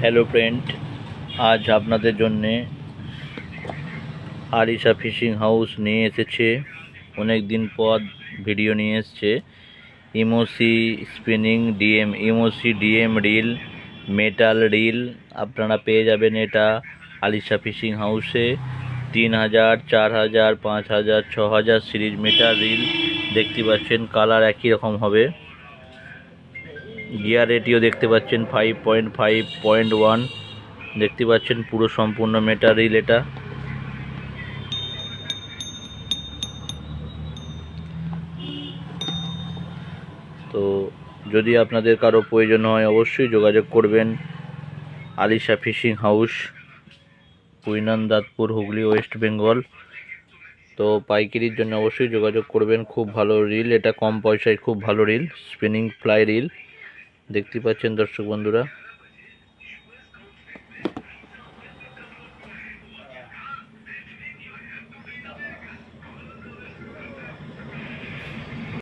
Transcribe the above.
Hello friend, আজ আপনাদের জন্যে আলিশা ফিশিং হাউস নিয়ে এসেছে। অনেক দিন পর ভিডিও নিয়ে এসছে। ইমোসি spinning DM reel, metal reel আপনারা পেয়ে যাবেন এটা আলিশা ফিশিং হাউসে। 3000, 4000, 5000, 6000 সিরিজ মেটাল রিল দেখতে পাচ্ছেন। কালার একই রকম হবে। গিয়ার রেটিও দেখতে পাচ্ছেন 5.5.1 দেখতে পাচ্ছেন। পুরো সম্পূর্ণ মেটাল রিল এটা। তো যদি আপনাদের কারো প্রয়োজন হয় অবশ্যই যোগাযোগ করবেন। Alisha fishing house, Puinandatpur, Hooghly, West Bengal. তো পাইকারির জন্য অবশ্যই যোগাযোগ করবেন। খুব ভালো রিল এটা, কম পয়সায় খুব ভালো রিল, স্পিনিং ফ্লাই রিল দেখতে পাচ্ছেন দর্শক বন্ধুরা।